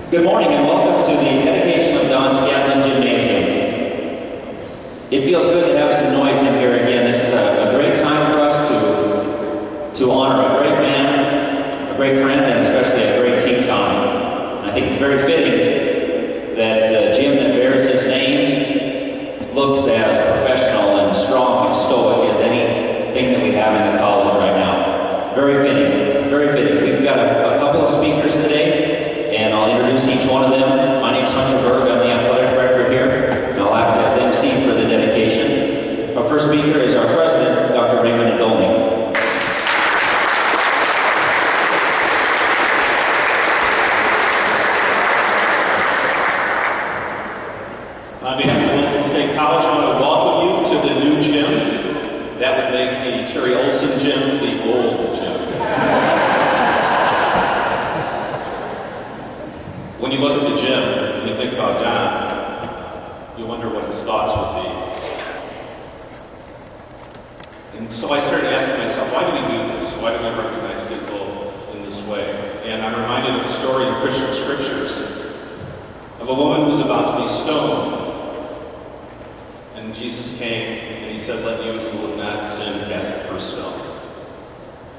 Good morning and welcome to the dedication of Donn Skadeland Gymnasium. It feels good to have some noise in here again. This is a great time for us to honor a great man, a great friend, and especially a great Teton. I think it's very fitting that the gym that bears his name looks as professional and strong and stoic as anything that we have in the college right now. Very fitting, very fitting. We've got a couple of speakers today, and I'll introduce each one of them. My name's Hunter Berg. I'm the athletic director here, and I'll act as MC for the dedication. Our first speaker is our president, Dr. Raymond Adolny. On behalf of Williston State College, I want to welcome you to the new gym. That would make the Terry Olson gym the old gym. When you look at the gym and you think about Donn, you wonder what his thoughts would be. And so I started asking myself, why do we do this? Why do we recognize people in this way? And I'm reminded of a story in Christian scriptures of a woman who was about to be stoned. And Jesus came and he said, "Let you who have not sinned cast the first stone."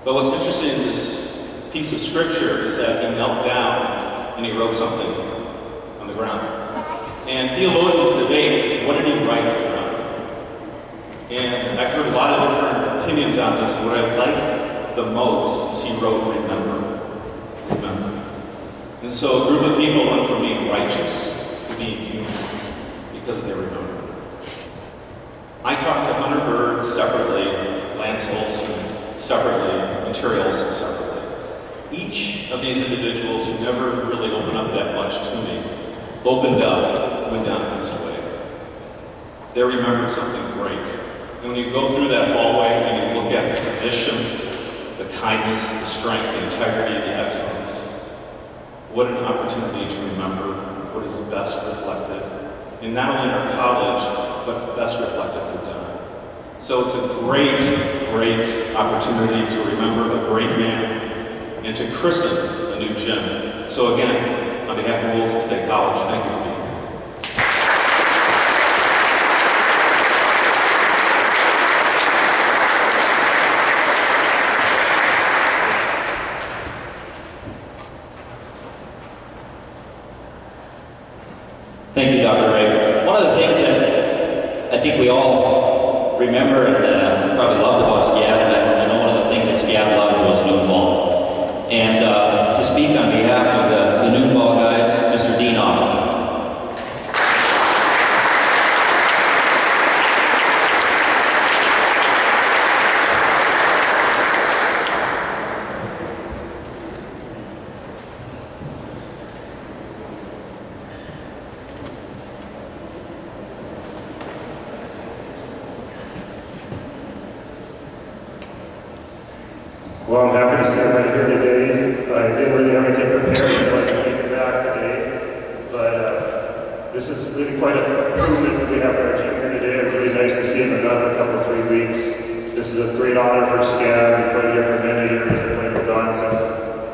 But what's interesting in this piece of scripture is that he knelt down and he wrote something on the ground. And theologians debate, what did he write on the ground? And I've heard a lot of different opinions on this, and what I like the most is he wrote, "Remember, remember." And so a group of people went from being righteous to being human because they remember. I talked to Hunter Berg separately, Lance Olson separately, and Terry Olson separately. Each of these individuals who never really opened up that much to me, opened up when Donn passed away. They remembered something great. And when you go through that hallway and you look at the tradition, the kindness, the strength, the integrity, the excellence, what an opportunity to remember what is best reflected in not only our college, but best reflected through Donn. So it's a great, great opportunity to remember a great man and to christen a new gym. So again, on behalf of Williston State College, thank you for being here. Thank you, Dr. Ray. One of the things that I think we all remember and probably loved about Skad, and I know one of the things that Skad loved was noon ball. And to speak on behalf of the noon ball guys, Mr. Dean Offit. Well, I'm happy to stand right here today. I didn't really have anything prepared, but I can make it back today. But this is really quite a improvement that we have our gym here today. It's really nice to see him gone for a couple, 3 weeks. This is a great honor for Skad. We played here for many years. I played with Donn since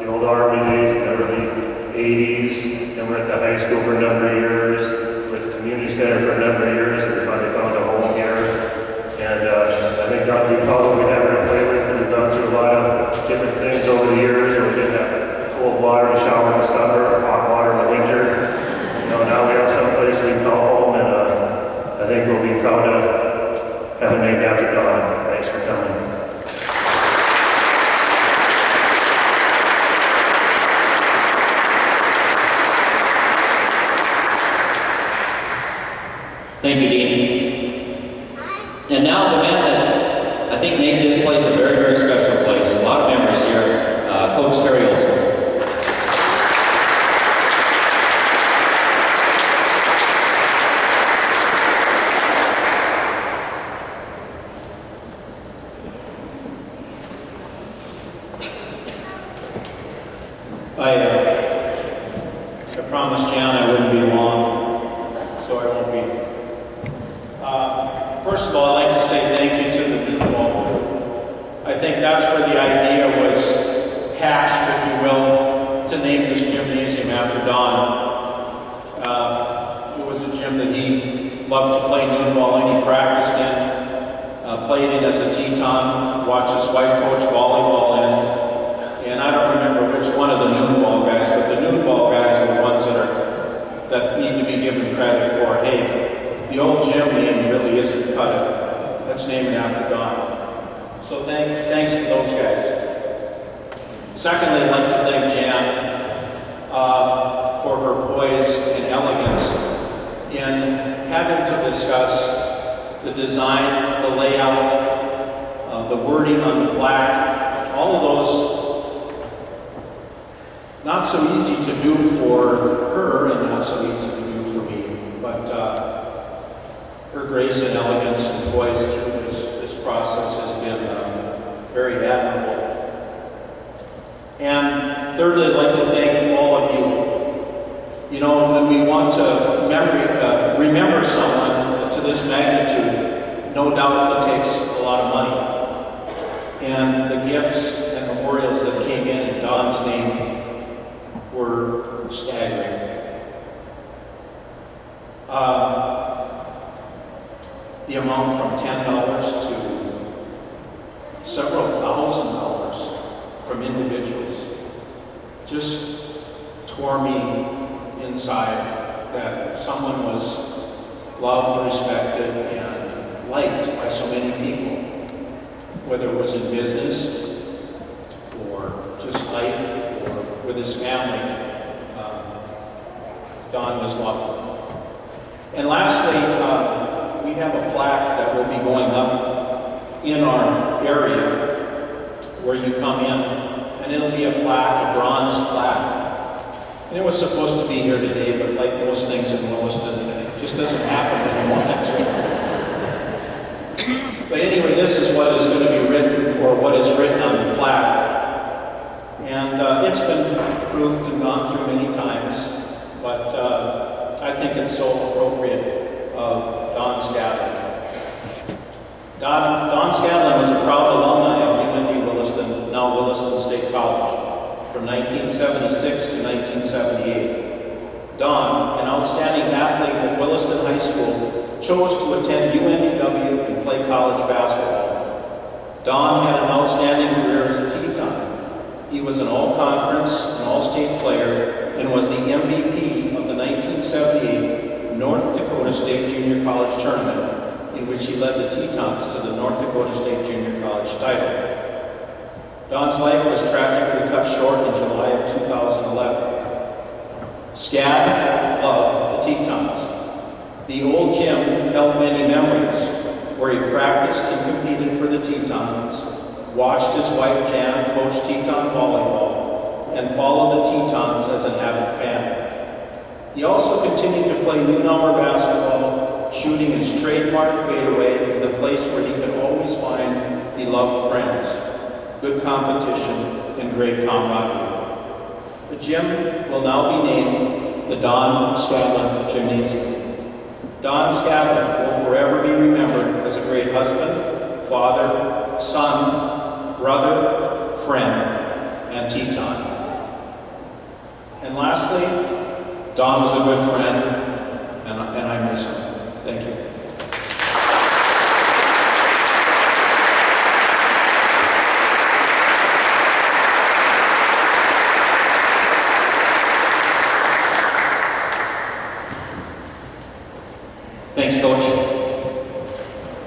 the old Army days in the early 80s. And we're at the high school for a number of years. We're at the community center for a number of years, and we finally found a home here. And I think Donn will be proud of what we have here to play with. We've gone through a lot of different things over the years, where we didn't have cold water to shower in the summer or hot water in the winter. You know, now we have some place we can call home, and I think we'll be proud to have it named after Donn. Thanks for coming. Thank you, Dean. And now the man that I think made this place a very, very special place. A lot of memories here, Coach Terry Olson. I promised Jan I wouldn't be long, so I won't be. First of all, I'd like to say thank you to the noon ball group. I think that's where the idea was hatched, if you will, to name this gymnasium after Donn. It was a gym that he loved to play noon ball in. He practiced in, played in as a Teton, watched his wife coach volleyball in. And I don't remember which one of the noon ball guys, but the noon ball guys are the ones that need to be given credit for, hey, the old gym name really isn't cut it. Let's name it after Donn. So thanks to those guys. Secondly, I'd like to thank Jan for her poise and elegance in having to discuss the design, the layout, the wording on the plaque, all of those not so easy to do for her and not so easy to do for me, but her grace and elegance and poise through this process has been very admirable. And thirdly, I'd like to thank all of you. You know, when we want to remember someone to this magnitude, no doubt it takes a lot of money. And the gifts and memorials that came in Donn's name were staggering. The amount from $10 to several $1,000s from individuals just tore me inside, that someone was loved, respected, and liked by so many people, whether it was in business or just life or with his family. Donn was loved. And lastly, we have a plaque that will be going up in our area where you come in, and it'll be a plaque, a bronze plaque. And it was supposed to be here today, but like most things in Williston, it just doesn't happen when you want it to. But anyway, this is what is going to be written, or what is written on the plaque. And it's been proofed and gone through many times, but I think it's so appropriate of Donn Skadeland. Donn Skadeland was a proud alumni of UND-Williston, now Williston State College, from 1976 to 1978. Donn, an outstanding athlete at Williston High School, chose to attend UND-W and play college basketball. Donn had an outstanding career as a Teton. He was an all-conference and all-state player and was the MVP of the 1978 North Dakota State Junior College Tournament, in which he led the Tetons to the North Dakota State Junior College title. Donn's life was tragically cut short in July of 2011. Skad loved the Tetons. The old gym held many memories, where he practiced and competed for the Tetons, watched his wife Jan coach Teton volleyball, and followed the Tetons as an avid fan. He also continued to play noon hour basketball, shooting his trademark fadeaway in the place where he could always find beloved friends, good competition, and great camaraderie. The gym will now be named the Donn Skadeland Gymnasium. Donn Skadeland will forever be remembered as a great husband, father, son, brother, friend, and Teton. And lastly, Donn was a good friend, and I miss him. Thank you. Thanks, Coach.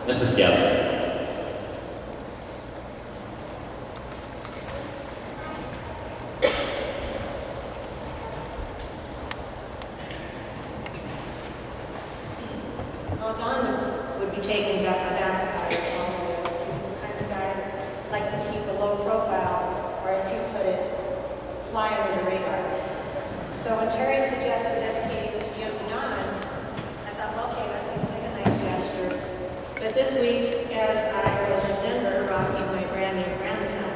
Mrs. Skad. Well, Donn would be taken back by his own words. He was the kind of guy that liked to keep a low profile, or as he put it, fly under the radar. So when Terry suggested dedicating this gym to Donn, I thought, well, okay, that seems like a nice gesture. But this week, as I was in Denver rocking my brand new grandson,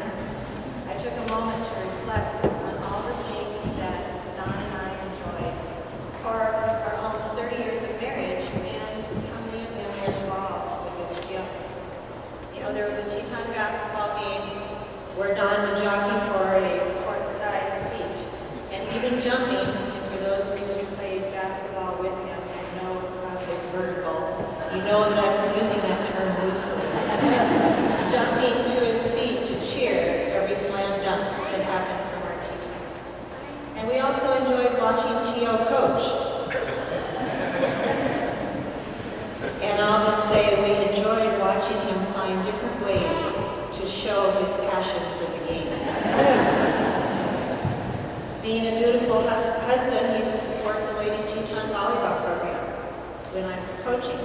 I took a moment to reflect on all the things that Donn and I enjoyed for our almost 30 years of marriage, and how many of them were involved with this gym. You know, there were the Teton basketball games where Donn would jockey for a courtside seat. even jumping, and for those of you who played basketball with him and know about his vertical, you know that I'm using that term loosely. Jumping to his feet to cheer every slam dunk that happened from our Tetons. And we also enjoyed watching T.O. coach. And I'll just say we enjoyed watching him find different ways to show his passion for the game. Being a dutiful husband, he would support the Lady Teton volleyball program when I was coaching.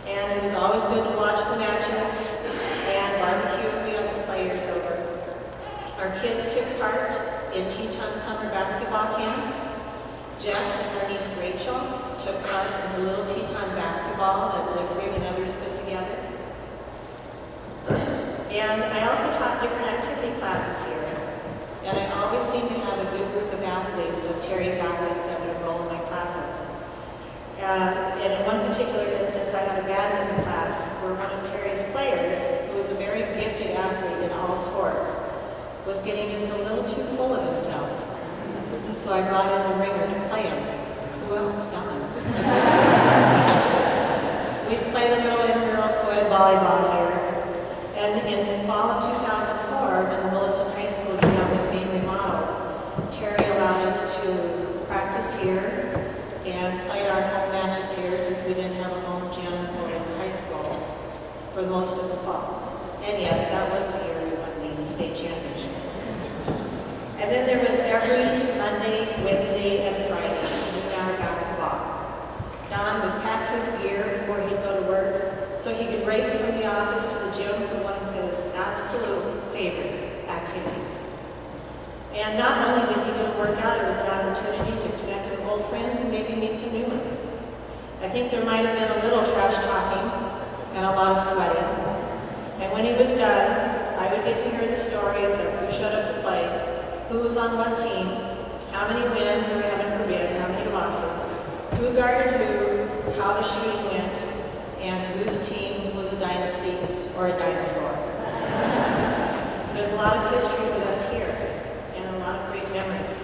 And it was always good to watch the matches and barbecue when we had the players over. Our kids took part in Teton summer basketball camps. Jeff and our niece Rachel took part in the Little Teton basketball that Lifrig and others put together. And I also taught different activity classes here. And I always seemed to have a good group of athletes, of Terry's athletes that would enroll in my classes. And in one particular instance, I had a badminton class where one of Terry's players, who was a very gifted athlete in all sports, was getting just a little too full of himself. So I brought in the ringer to play him. Who else? Donn. We've played a little intramural co-ed volleyball here. And in fall of 2004, when the Williston High School gym was being remodeled, Terry allowed us to practice here and play our home matches here since we didn't have a home gym over in high school for most of the fall. And yes, that was the year we won the state championship. And then there was every Monday, Wednesday, and Friday, noon-hour basketball. Donn would pack his gear before he'd go to work so he could race from the office to the gym for one of his absolute favorite activities. And not only did he get to work out, it was an opportunity to connect with old friends and maybe meet some new ones. I think there might have been a little trash talking and a lot of sweating. And when he was done, I would get to hear the stories of who showed up to play, who was on what team, how many wins, or heaven forbid, how many losses, who guarded who, how the shooting went, and whose team was a dynasty or a dinosaur. There's a lot of history with us here, and a lot of great memories.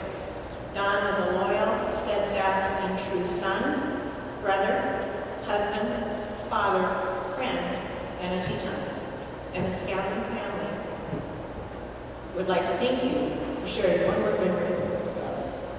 Donn was a loyal, steadfast, and true son, brother, husband, father, friend, and a Teton. And the Skadeland family would like to thank you for sharing one more memory with us.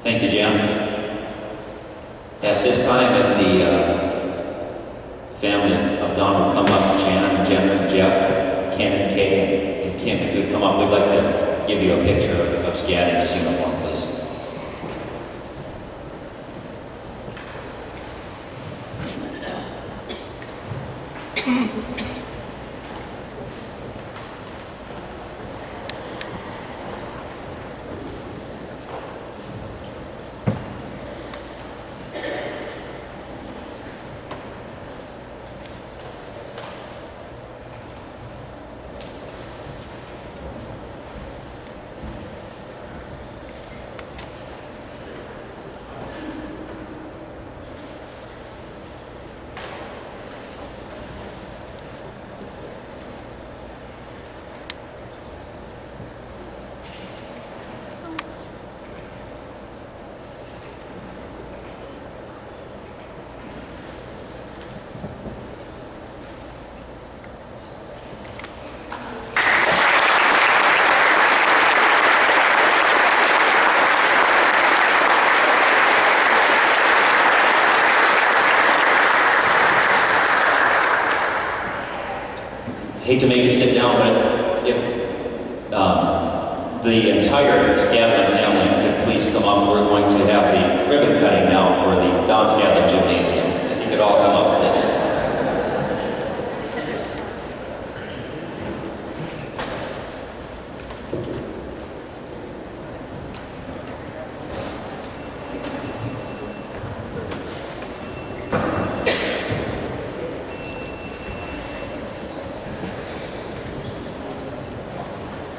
Thank you, Jim. At this time, if the family of Donn would come up, Jan and Jen and Jeff, Ken and Kay, and Kim, if you would come up, we'd like to give you a picture of Skad in his uniform, please. Hate to make you sit down, but if the entire Skadeland family could please come up, we're going to have the ribbon cutting now for the Donn Skadeland Gymnasium. If you could all come up, please.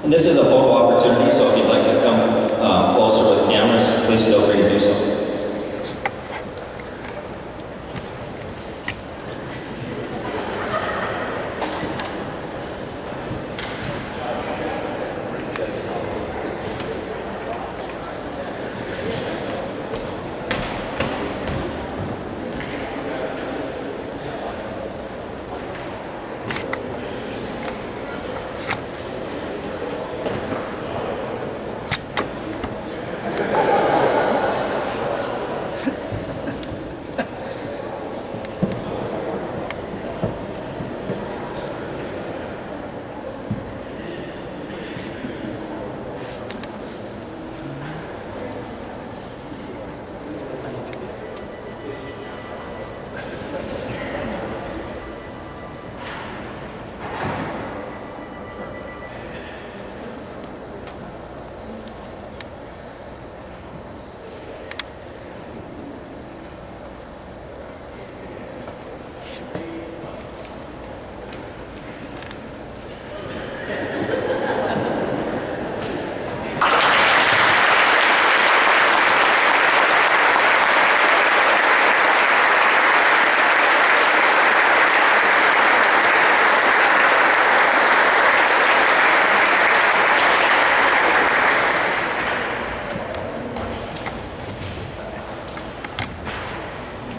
And this is a photo opportunity, so if you'd like to come closer with cameras, please feel free to do so.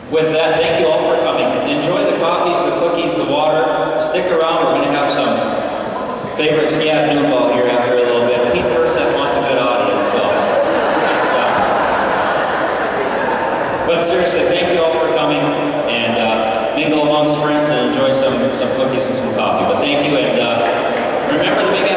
With that, thank you all for coming. Enjoy the coffees, the cookies, the water. Stick around, we're going to have some favorite Skad noodle here after a little bit. Pete Perseth wants a good audience, so. But seriously, thank you all for coming, and mingle amongst friends and enjoy some cookies and some coffee. But thank you, and remember the big